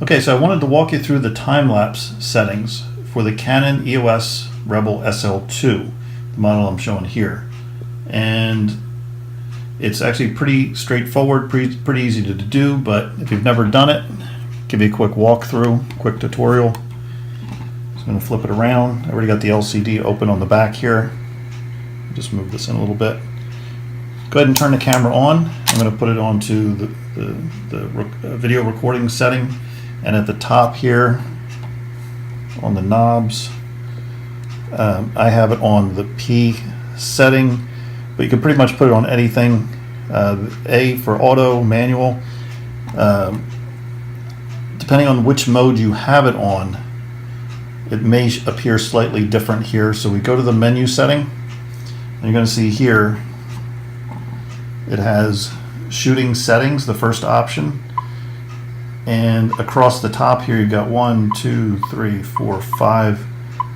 Okay, so I wanted to walk you through the time-lapse settings for the Canon EOS Rebel SL2, the model I'm showing here. And it's actually pretty straightforward, pretty easy to do, but if you've never done it, give you a quick walkthrough, quick tutorial. Just going to flip it around. I already got the LCD open on the back here. Just move this in a little bit. Go ahead and turn the camera on. I'm going to put it onto the video recording setting. And at the top here, on the knobs, I have it on the P setting, but you can pretty much put it on anything. A for auto, manual. Depending on which mode you have it on, it may appear slightly different here. So we go to the menu setting, and you're going to see here, it has shooting settings, the first option. And across the top here, you've got 1, 2, 3, 4, 5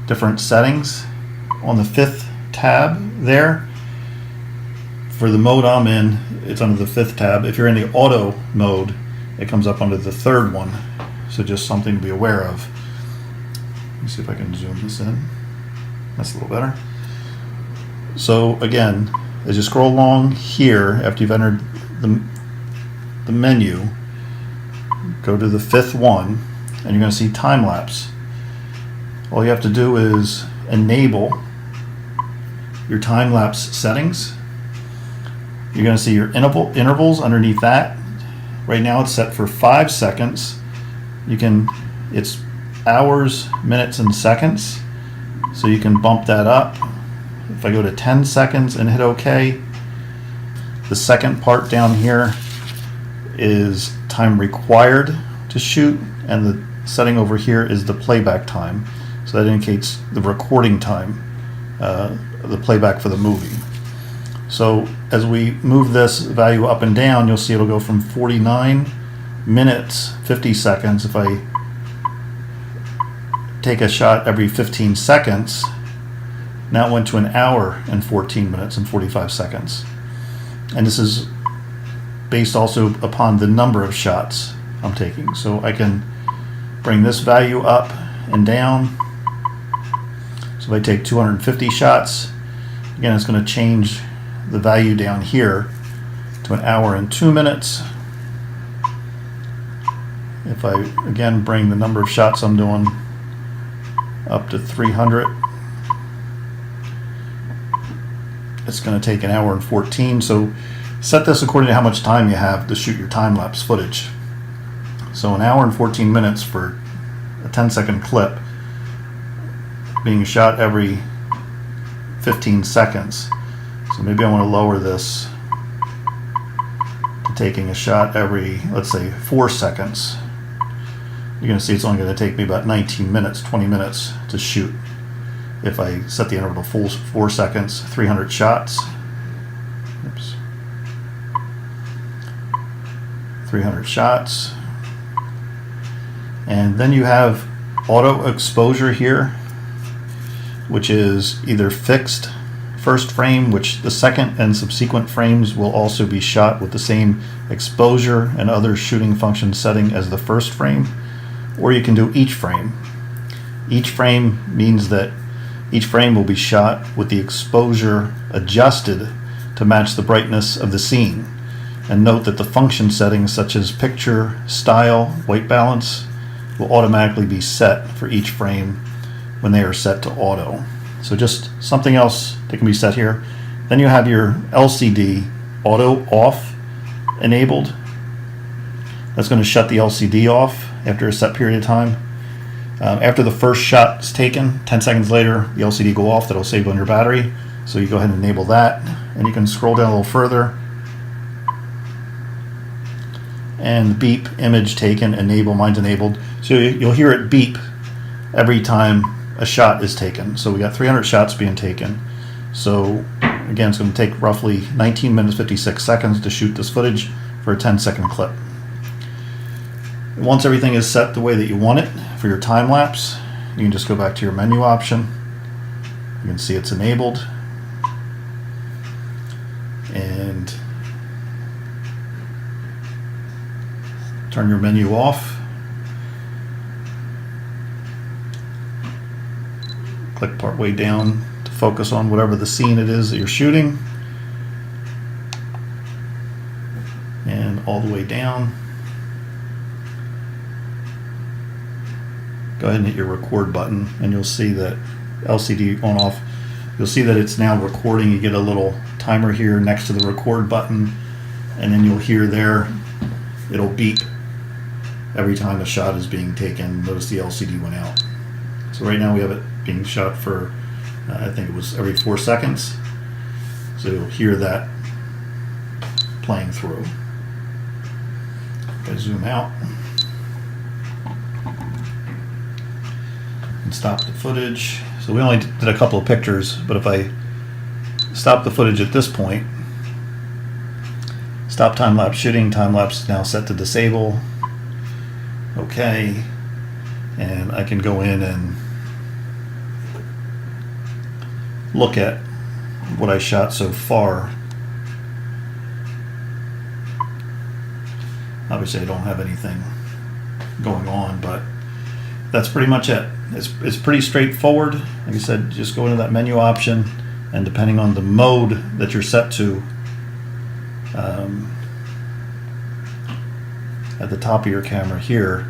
different settings. On the 5th tab there, for the mode I'm in, it's under the 5th tab. If you're in the auto mode, it comes up under the 3rd one. So just something to be aware of. Let me see if I can zoom this in. That's a little better. So again, as you scroll along here, after you've entered the menu, go to the 5th one, and you're going to see time-lapse. All you have to do is enable your time-lapse settings. You're going to see your intervals underneath that. Right now it's set for 5 seconds. It's hours, minutes, and seconds, so you can bump that up. If I go to 10 seconds and hit OK, the second part down here is time required to shoot, and the setting over here is the playback time. So that indicates the recording time, the playback for the movie. So as we move this value up and down, you'll see it'll go from 49 minutes 50 seconds. If I take a shot every 15 seconds, now it went to an hour and 14 minutes and 45 seconds. And this is based also upon the number of shots I'm taking. So I can bring this value up and down. So if I take 250 shots, again, it's going to change the value down here to an hour and 2 minutes. If I again bring the number of shots I'm doing up to 300, it's going to take an hour and 14. So set this according to how much time you have to shoot your time-lapse footage. So an hour and 14 minutes for a 10-second clip being shot every 15 seconds. So maybe I want to lower this to taking a shot every, let's say, 4 seconds. You're going to see it's only going to take me about 19 minutes, 20 minutes to shoot. If I set the interval to 4 seconds, 300 shots. Oops. 300 shots. And then you have auto exposure here, which is either fixed first frame, which the second and subsequent frames will also be shot with the same exposure and other shooting function setting as the first frame, or you can do each frame. Each frame means that each frame will be shot with the exposure adjusted to match the brightness of the scene. And note that the function settings such as picture, style, white balance will automatically be set for each frame when they are set to auto. So just something else that can be set here. Then you have your LCD auto off enabled. That's going to shut the LCD off after a set period of time. After the first shot is taken, 10 seconds later, the LCD go off. That'll save on your battery. So you go ahead and enable that, and you can scroll down a little further. And beep, image taken, enable, mine's enabled. So you'll hear it beep every time a shot is taken. So we got 300 shots being taken. So again, it's going to take roughly 19 minutes 56 seconds to shoot this footage for a 10-second clip. Once everything is set the way that you want it for your time lapse, you can just go back to your menu option. You can see it's enabled. and turn your menu off. Click part way down to focus on whatever the scene it is that you're shooting, and all the way down. Go ahead and hit your record button, and you'll see that LCD on off. You'll see that it's now recording. You get a little timer here next to the record button, and then you'll hear there, it'll beep every time a shot is being taken. Notice the LCD went out. So right now we have it being shot for, I think it was every 4 seconds. So you'll hear that playing through. If I zoom out and stop the footage. So we only did a couple of pictures, but if I stop the footage at this point, stop time-lapse shooting, time-lapse is now set to disable. Okay, and I can go in and look at what I shot so far. Obviously I don't have anything going on, but that's pretty much it. It's pretty straightforward. Like I said, just go into that menu option, and depending on the mode that you're set to, at the top of your camera here,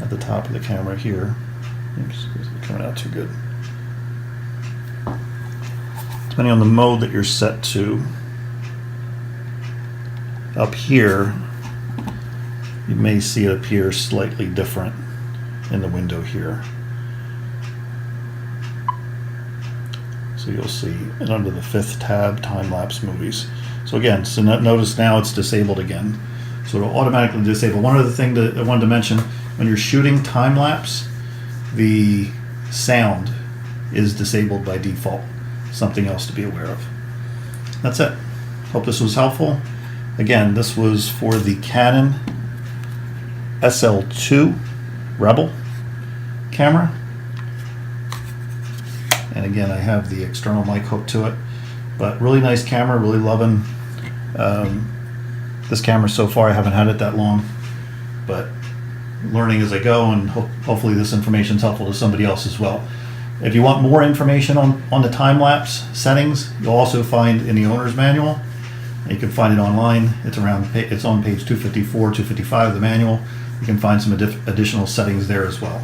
at the top of the camera here, oops, it's coming out too good. Depending on the mode that you're set to, up here, you may see it appear slightly different in the window here. So you'll see it under the 5th tab, time-lapse movies. So again, so notice now it's disabled again. So it'll automatically disable. One other thing that I wanted to mention, when you're shooting time-lapse, the sound is disabled by default. Something else to be aware of. That's it. Hope this was helpful. Again, this was for the Canon SL2 Rebel camera. And again, I have the external mic hooked to it. But really nice camera, really loving this camera so far. I haven't had it that long, but learning as I go, and hopefully this information is helpful to somebody else as well. If you want more information on the time-lapse settings, you'll also find in the owner's manual. You can find it online. It's on page 254, 255 of the manual. You can find some additional settings there as well.